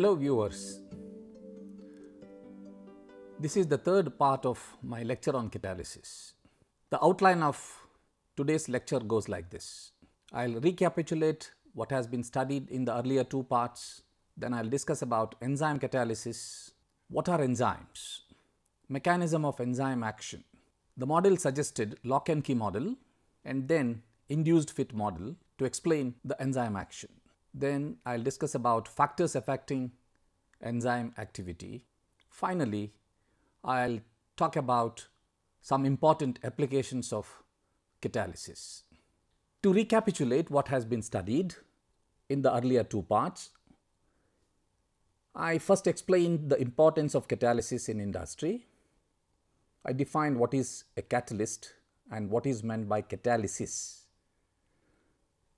Hello viewers, this is the third part of my lecture on catalysis. The outline of today's lecture goes like this. I'll recapitulate what has been studied in the earlier two parts, then I'll discuss about enzyme catalysis, what are enzymes, mechanism of enzyme action. The model suggested lock and key model and then induced fit model to explain the enzyme action. Then I'll discuss about factors affecting enzyme activity. Finally, I'll talk about some important applications of catalysis. To recapitulate what has been studied in the earlier two parts, I first explained the importance of catalysis in industry. I defined what is a catalyst and what is meant by catalysis.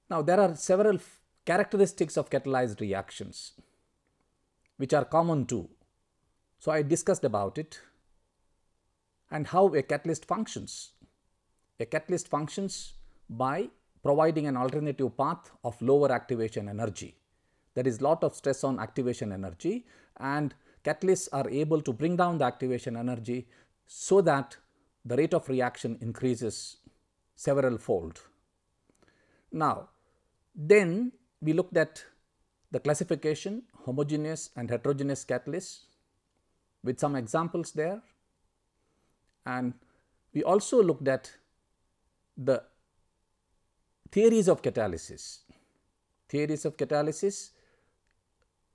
Now, there are several characteristics of catalyzed reactions which are common too. So, I discussed about it and how a catalyst functions. A catalyst functions by providing an alternative path of lower activation energy. There is lot of stress on activation energy and catalysts are able to bring down the activation energy so that the rate of reaction increases several fold. Now, then we looked at the classification, homogeneous and heterogeneous catalysts with some examples there, and we also looked at the theories of catalysis,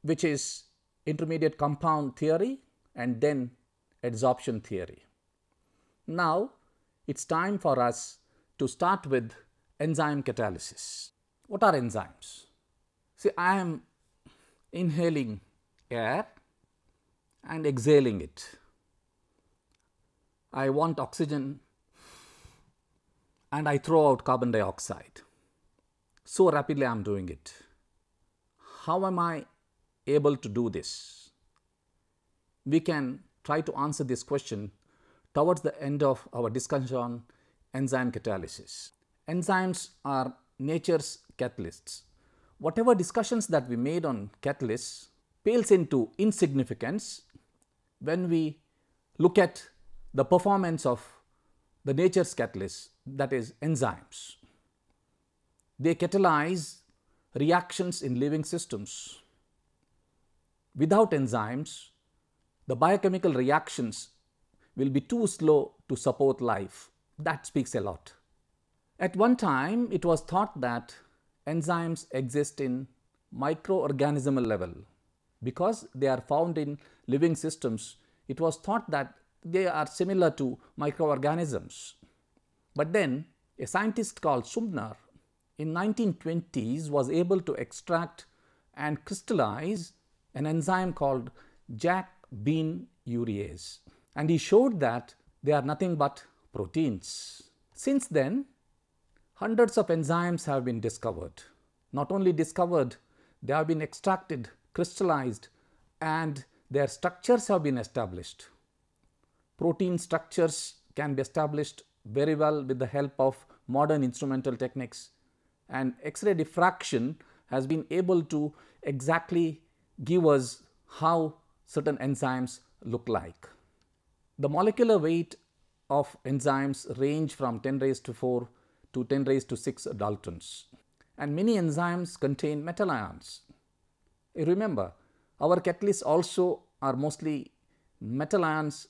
which is intermediate compound theory and then adsorption theory. Now, it's time for us to start with enzyme catalysis. What are enzymes? See, I am inhaling air and exhaling it. I want oxygen and I throw out carbon dioxide. So rapidly I am doing it. How am I able to do this? We can try to answer this question towards the end of our discussion on enzyme catalysis. Enzymes are nature's catalysts. Whatever discussions that we made on catalysts pales into insignificance when we look at the performance of the nature's catalysts, that is enzymes. They catalyze reactions in living systems. Without enzymes, the biochemical reactions will be too slow to support life. That speaks a lot. At one time, it was thought that enzymes exist in microorganismal level. Because they are found in living systems, it was thought that they are similar to microorganisms. But then a scientist called Sumner in 1920s was able to extract and crystallize an enzyme called Jack-Bean urease, and he showed that they are nothing but proteins. Since then, hundreds of enzymes have been discovered. Not only discovered, they have been extracted, crystallized, and their structures have been established. Protein structures can be established very well with the help of modern instrumental techniques, and X-ray diffraction has been able to exactly give us how certain enzymes look like. The molecular weight of enzymes range from 10 raised to 4 to 10 raised to 6 daltons, and many enzymes contain metal ions. Remember, our catalysts also are mostly metal ions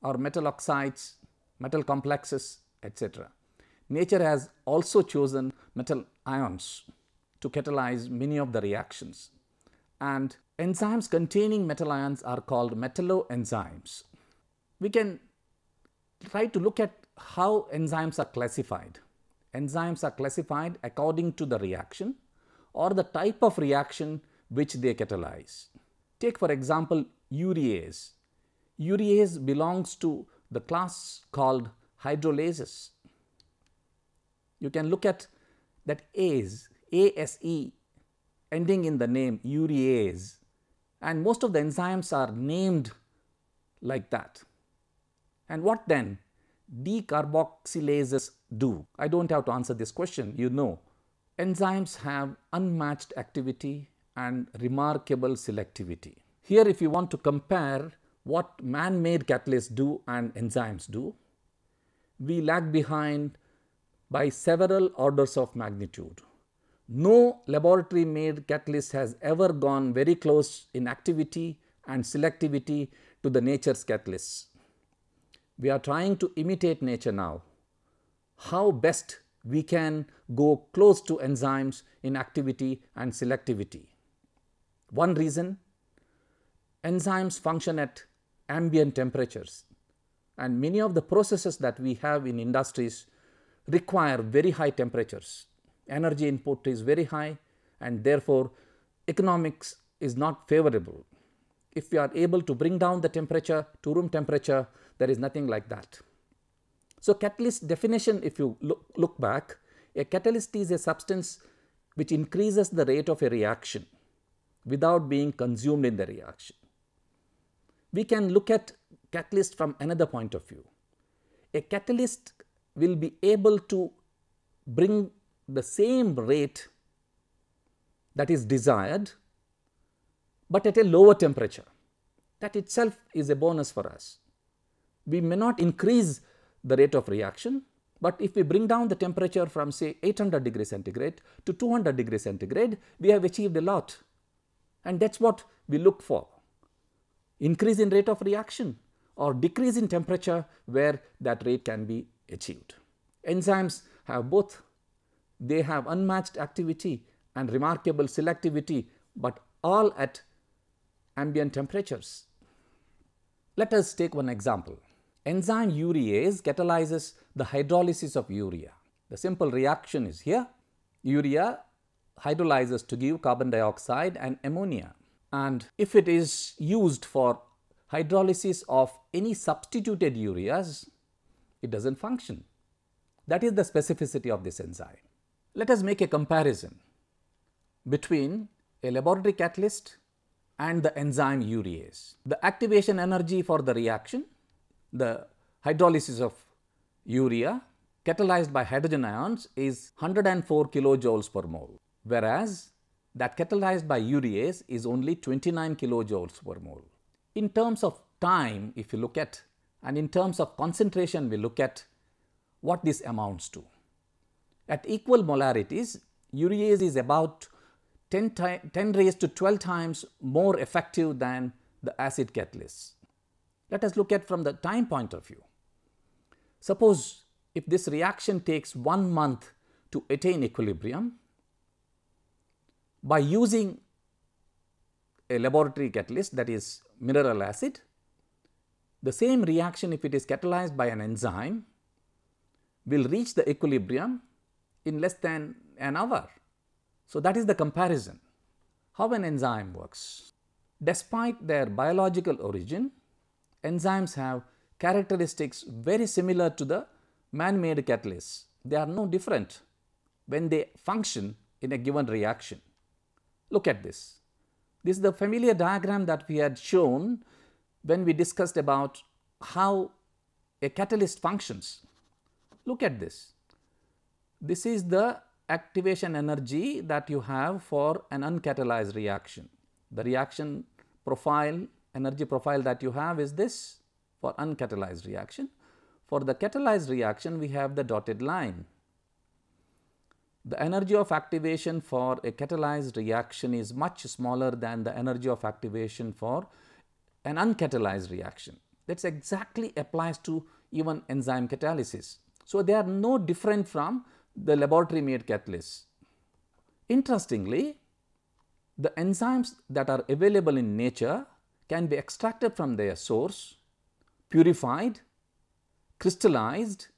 or metal oxides, metal complexes, etc. Nature has also chosen metal ions to catalyze many of the reactions, and enzymes containing metal ions are called metalloenzymes. We can try to look at how enzymes are classified. Enzymes are classified according to the reaction or the type of reaction which they catalyze. Take for example urease. Urease belongs to the class called hydrolases. You can look at that ase, ASE, ending in the name urease, and most of the enzymes are named like that. And what then decarboxylases do? I don't have to answer this question, you know. Enzymes have unmatched activity and remarkable selectivity. Here, if you want to compare what man-made catalysts do and enzymes do, we lag behind by several orders of magnitude. No laboratory-made catalyst has ever gone very close in activity and selectivity to the nature's catalysts. We are trying to imitate nature now. How best we can go close to enzymes in activity and selectivity. One reason, enzymes function at ambient temperatures, and many of the processes that we have in industries require very high temperatures. Energy input is very high, and therefore economics is not favorable. If we are able to bring down the temperature to room temperature, there is nothing like that. So, catalyst definition, if you look back, a catalyst is a substance which increases the rate of a reaction without being consumed in the reaction. We can look at catalyst from another point of view. A catalyst will be able to bring the same rate that is desired, but at a lower temperature. That itself is a bonus for us. We may not increase the rate of reaction, but if we bring down the temperature from say 800 degrees centigrade to 200 degrees centigrade, we have achieved a lot, and that is what we look for. Increase in rate of reaction or decrease in temperature where that rate can be achieved. Enzymes have both. They have unmatched activity and remarkable selectivity, but all at ambient temperatures. Let us take one example. Enzyme urease catalyzes the hydrolysis of urea. The simple reaction is here. Urea hydrolyzes to give carbon dioxide and ammonia. And if it is used for hydrolysis of any substituted ureas, it does not function. That is the specificity of this enzyme. Let us make a comparison between a laboratory catalyst and the enzyme urease. The activation energy for the reaction, the hydrolysis of urea catalyzed by hydrogen ions, is 104 kilojoules per mole, whereas that catalyzed by urease is only 29 kilojoules per mole. In terms of time, if you look at, and in terms of concentration, we look at what this amounts to. At equal molarities, urease is about 10 raised to 12 times more effective than the acid catalysts. Let us look at from the time point of view. Suppose if this reaction takes 1 month to attain equilibrium, by using a laboratory catalyst, that is mineral acid, the same reaction, if it is catalyzed by an enzyme, will reach the equilibrium in less than an hour. So, that is the comparison. How an enzyme works. Despite their biological origin, enzymes have characteristics very similar to the man-made catalysts. They are no different when they function in a given reaction. Look at this. This is the familiar diagram that we had shown when we discussed about how a catalyst functions. Look at this. This is the activation energy that you have for an uncatalyzed reaction. The reaction profile, energy profile that you have is this for uncatalyzed reaction. For the catalyzed reaction, we have the dotted line. The energy of activation for a catalyzed reaction is much smaller than the energy of activation for an uncatalyzed reaction. That exactly applies to even enzyme catalysis. So, they are no different from the laboratory made catalysts. Interestingly, the enzymes that are available in nature can be extracted from their source, purified, crystallized,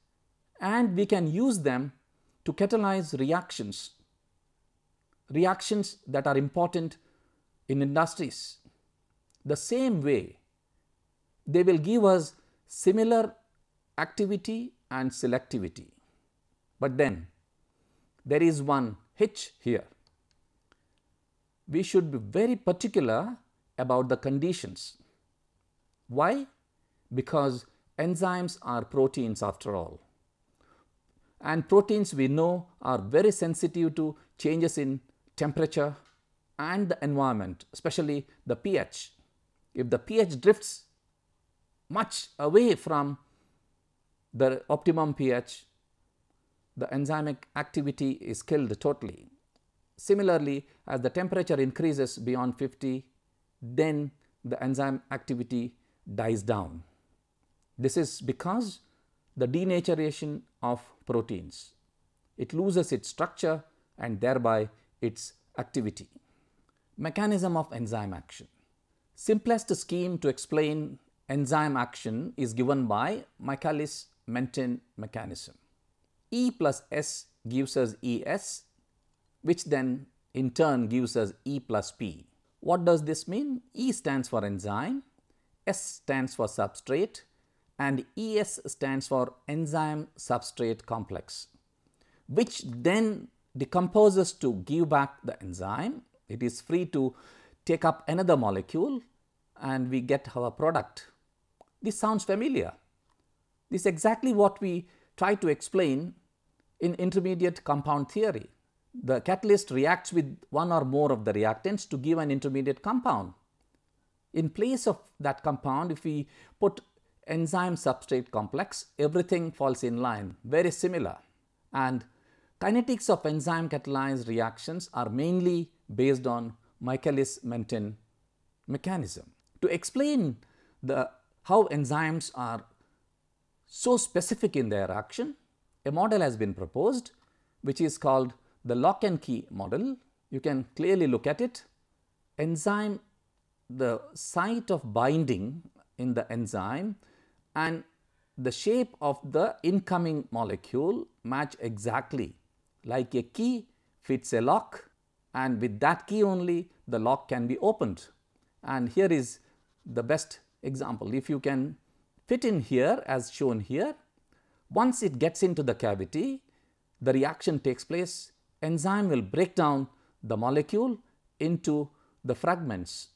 and we can use them to catalyze reactions that are important in industries. The same way, they will give us similar activity and selectivity. But then there is one hitch here. We should be very particular about the conditions. Why? Because enzymes are proteins after all. And proteins we know are very sensitive to changes in temperature, and the environment, especially the pH. If the pH drifts much away from the optimum pH, the enzymic activity is killed totally. Similarly, as the temperature increases beyond 50, then the enzyme activity dies down. This is because the denaturation of proteins. It loses its structure and thereby its activity. Mechanism of enzyme action. Simplest scheme to explain enzyme action is given by Michaelis-Menten mechanism. E plus S gives us ES, which then in turn gives us E plus P. What does this mean? E stands for enzyme, S stands for substrate, and ES stands for enzyme substrate complex, which then decomposes to give back the enzyme. It is free to take up another molecule and we get our product. This sounds familiar. This is exactly what we try to explain in intermediate compound theory. The catalyst reacts with one or more of the reactants to give an intermediate compound. In place of that compound, if we put enzyme substrate complex, everything falls in line, very similar. And kinetics of enzyme catalyzed reactions are mainly based on Michaelis-Menten mechanism. To explain how enzymes are so specific in their action, a model has been proposed which is called the lock and key model. You can clearly look at it. Enzyme, the site of binding in the enzyme and the shape of the incoming molecule match exactly, like a key fits a lock, and with that key only the lock can be opened. And here is the best example. If you can fit in here as shown here, once it gets into the cavity, the reaction takes place. Enzyme will break down the molecule into the fragments.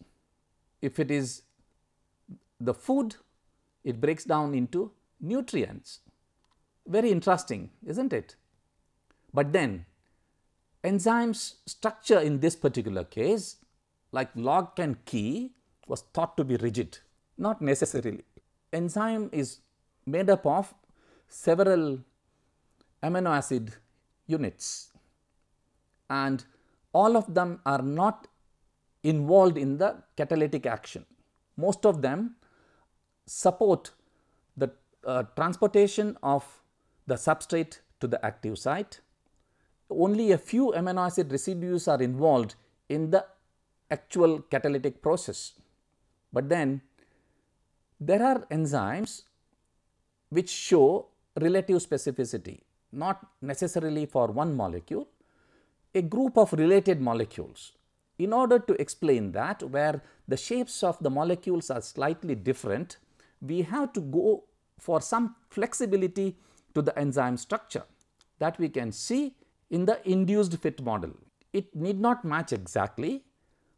If it is the food, it breaks down into nutrients. Very interesting, isn't it? But then enzyme's structure in this particular case, like lock and key, was thought to be rigid. Not necessarily. Enzyme is made up of several amino acid units, and all of them are not involved in the catalytic action. Most of them support the transportation of the substrate to the active site. Only a few amino acid residues are involved in the actual catalytic process. But then there are enzymes which show relative specificity, not necessarily for one molecule, a group of related molecules. In order to explain that, where the shapes of the molecules are slightly different, we have to go for some flexibility to the enzyme structure that we can see in the induced fit model. It need not match exactly,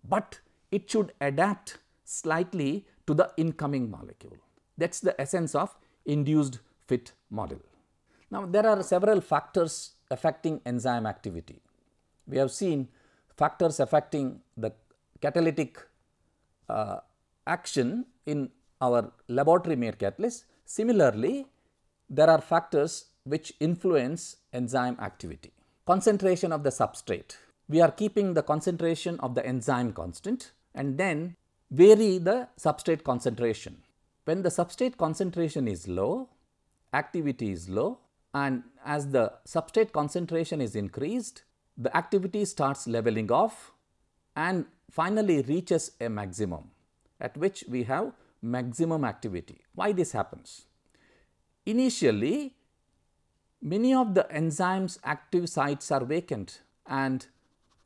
but it should adapt slightly to the incoming molecule. That is the essence of induced fit model. Now, there are several factors affecting enzyme activity. We have seen factors affecting the catalytic action in our laboratory made catalyst. Similarly, there are factors which influence enzyme activity. Concentration of the substrate. We are keeping the concentration of the enzyme constant and then vary the substrate concentration. When the substrate concentration is low, activity is low, and as the substrate concentration is increased, the activity starts leveling off and finally reaches a maximum, at which we have maximum activity. Why this happens? Initially, many of the enzymes active sites are vacant, and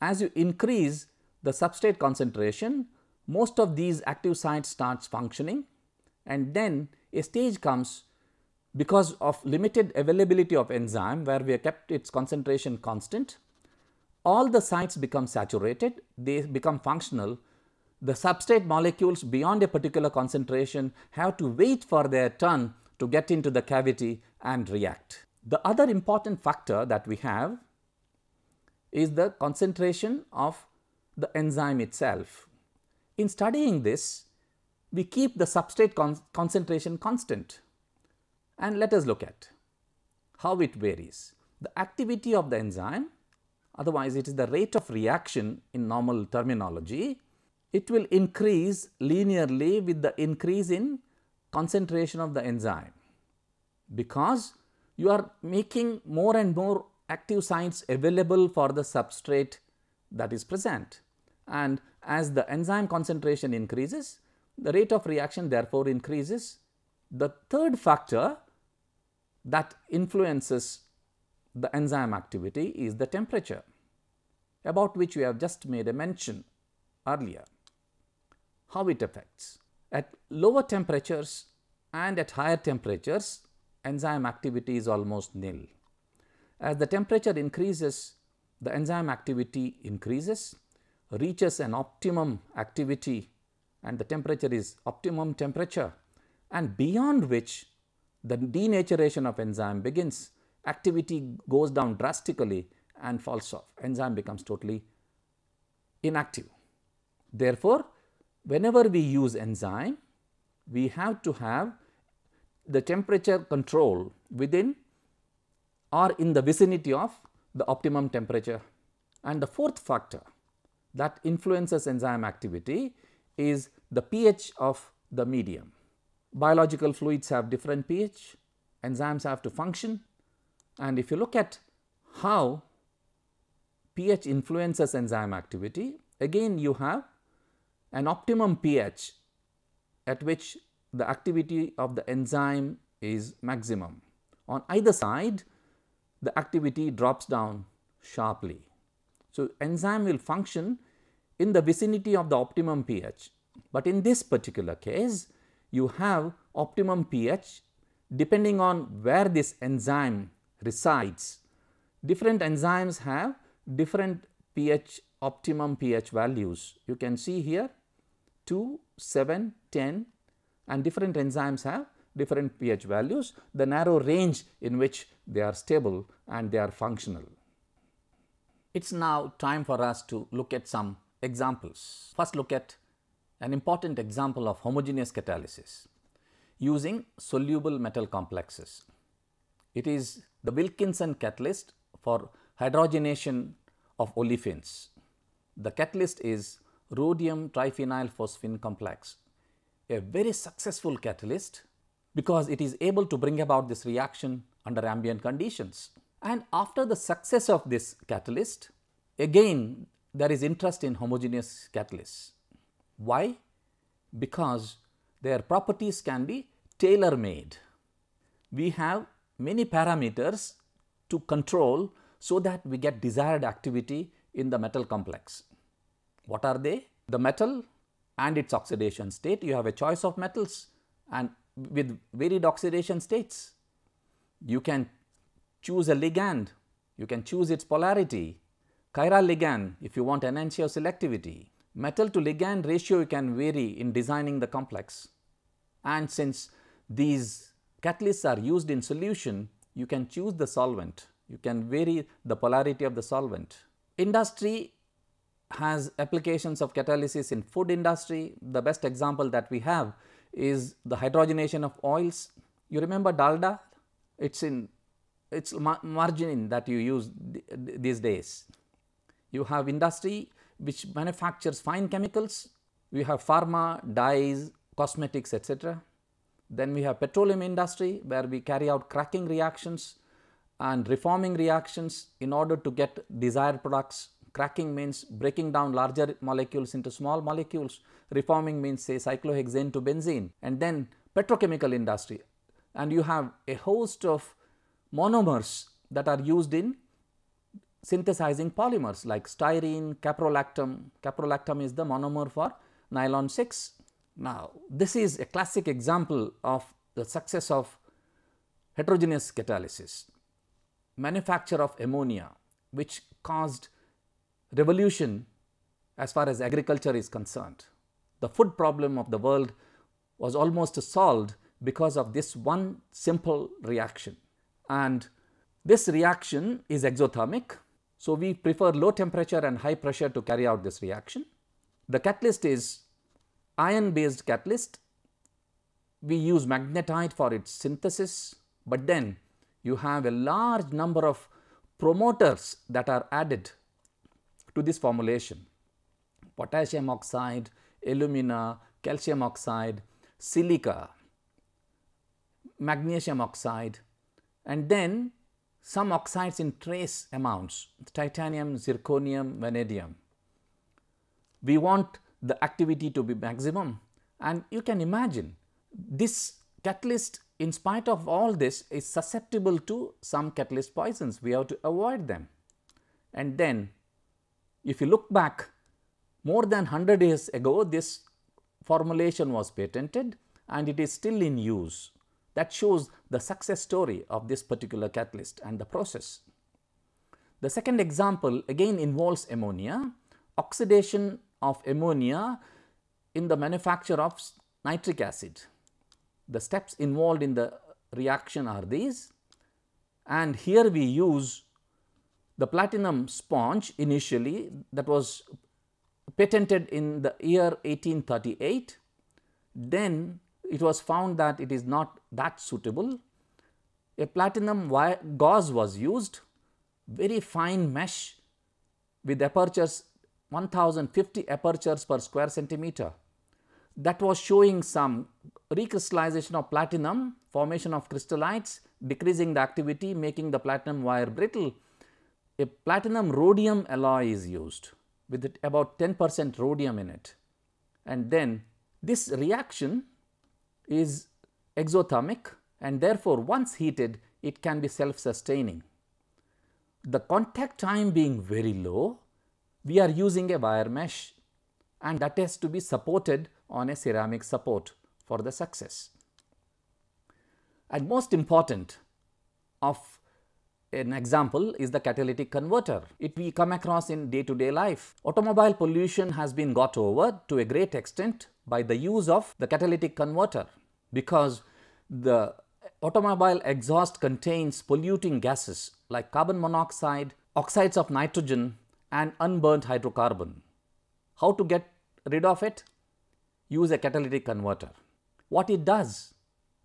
as you increase the substrate concentration, most of these active sites starts functioning, and then a stage comes because of limited availability of enzyme where we have kept its concentration constant. All the sites become saturated, they become functional. The substrate molecules beyond a particular concentration have to wait for their turn to get into the cavity and react. The other important factor that we have is the concentration of the enzyme itself. In studying this, we keep the substrate concentration constant, and let us look at how it varies. The activity of the enzyme, otherwise it is the rate of reaction in normal terminology, it will increase linearly with the increase in concentration of the enzyme, because you are making more and more active sites available for the substrate that is present, and as the enzyme concentration increases, the rate of reaction therefore increases. The third factor that influences the enzyme activity is the temperature, about which we have just made a mention earlier. How it affects? At lower temperatures and at higher temperatures, enzyme activity is almost nil. As the temperature increases, the enzyme activity increases, reaches an optimum activity, and the temperature is optimum temperature, and beyond which the denaturation of enzyme begins. Activity goes down drastically and falls off. Enzyme becomes totally inactive. Therefore, whenever we use enzyme, we have to have the temperature control within or in the vicinity of the optimum temperature. And the fourth factor that influences enzyme activity is the pH of the medium. Biological fluids have different pH, enzymes have to function, and if you look at how pH influences enzyme activity, again you have an optimum pH at which the activity of the enzyme is maximum. On either side, the activity drops down sharply. So, enzyme will function in the vicinity of the optimum pH, but in this particular case you have optimum pH depending on where this enzyme resides. Different enzymes have different pH, optimum pH values. You can see here 2, 7, 10, and different enzymes have different pH values, the narrow range in which they are stable and they are functional. It is now time for us to look at some examples. First, look at an important example of homogeneous catalysis using soluble metal complexes. It is the Wilkinson catalyst for hydrogenation of olefins. The catalyst is rhodium triphenyl phosphine complex, a very successful catalyst because it is able to bring about this reaction under ambient conditions. And after the success of this catalyst, again there is interest in homogeneous catalysts. Why? Because their properties can be tailor-made. We have many parameters to control so that we get desired activity in the metal complex. What are they? The metal and its oxidation state. You have a choice of metals and with varied oxidation states. You can choose a ligand, you can choose its polarity, chiral ligand if you want enantioselectivity. Metal to ligand ratio can vary in designing the complex, and since these catalysts are used in solution, you can choose the solvent, you can vary the polarity of the solvent. Industry has applications of catalysis in food industry. The best example that we have is the hydrogenation of oils. You remember dalda? It's margarine that you use these days. You have industry which manufactures fine chemicals. We have pharma, dyes, cosmetics, etc. Then we have petroleum industry where we carry out cracking reactions and reforming reactions in order to get desired products. Cracking means breaking down larger molecules into small molecules. Reforming means say cyclohexane to benzene. And then petrochemical industry, and you have a host of monomers that are used in synthesizing polymers like styrene, caprolactam. Caprolactam is the monomer for nylon 6. Now, this is a classic example of the success of heterogeneous catalysis. Manufacture of ammonia, which caused revolution as far as agriculture is concerned. The food problem of the world was almost solved because of this one simple reaction, and this reaction is exothermic. So, we prefer low temperature and high pressure to carry out this reaction. The catalyst is iron based catalyst. We use magnetite for its synthesis, but then you have a large number of promoters that are added to this formulation: potassium oxide, alumina, calcium oxide, silica, magnesium oxide, and then some oxides in trace amounts: titanium, zirconium, vanadium. We want the activity to be maximum, and you can imagine this catalyst, in spite of all this, is susceptible to some catalyst poisons. We have to avoid them. And then if you look back, more than 100 years ago, this formulation was patented and it is still in use. That shows the success story of this particular catalyst and the process. The second example again involves ammonia, oxidation of ammonia in the manufacture of nitric acid. The steps involved in the reaction are these, and here we use the platinum sponge initially, that was patented in the year 1838. Then it was found that it is not that suitable. A platinum gauze was used, very fine mesh with apertures 1050 apertures per square centimeter. That was showing some recrystallization of platinum, formation of crystallites, decreasing the activity, making the platinum wire brittle. A platinum rhodium alloy is used with about 10% rhodium in it, and then this reaction is exothermic, and therefore once heated it can be self-sustaining. The contact time being very low, we are using a wire mesh, and that has to be supported on a ceramic support for the success. And most important of an example is the catalytic converter. It we come across in day-to-day life. Automobile pollution has been got over to a great extent by the use of the catalytic converter, because the automobile exhaust contains polluting gases like carbon monoxide, oxides of nitrogen, and unburnt hydrocarbon. How to get rid of it? Use a catalytic converter. What it does?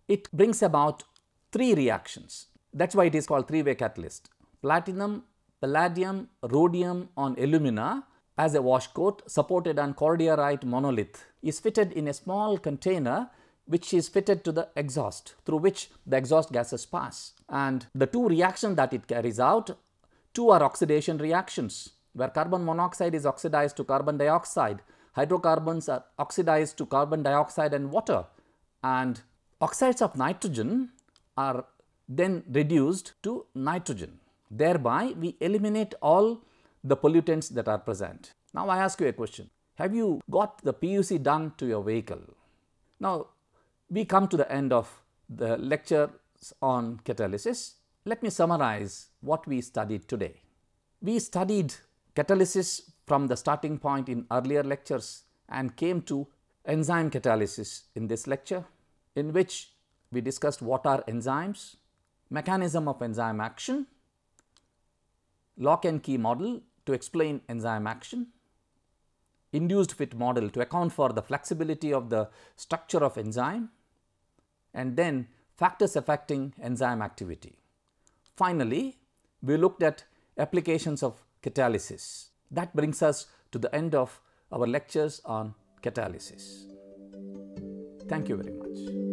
It brings about three reactions. That's why it is called three-way catalyst. Platinum, palladium, rhodium on alumina as a wash coat supported on cordierite monolith is fitted in a small container which is fitted to the exhaust, through which the exhaust gases pass. And the two reactions that it carries out, two are oxidation reactions, where carbon monoxide is oxidized to carbon dioxide, hydrocarbons are oxidized to carbon dioxide and water, and oxides of nitrogen are then reduced to nitrogen. Thereby we eliminate all the pollutants that are present. Now I ask you a question. Have you got the PUC done to your vehicle? Now we come to the end of the lecture on catalysis. Let me summarize what we studied today. We studied catalysis from the starting point in earlier lectures and came to enzyme catalysis in this lecture, in which we discussed what are enzymes, mechanism of enzyme action, lock and key model to explain enzyme action, induced fit model to account for the flexibility of the structure of enzyme, and then factors affecting enzyme activity. Finally, we looked at applications of catalysis. That brings us to the end of our lectures on catalysis. Thank you very much.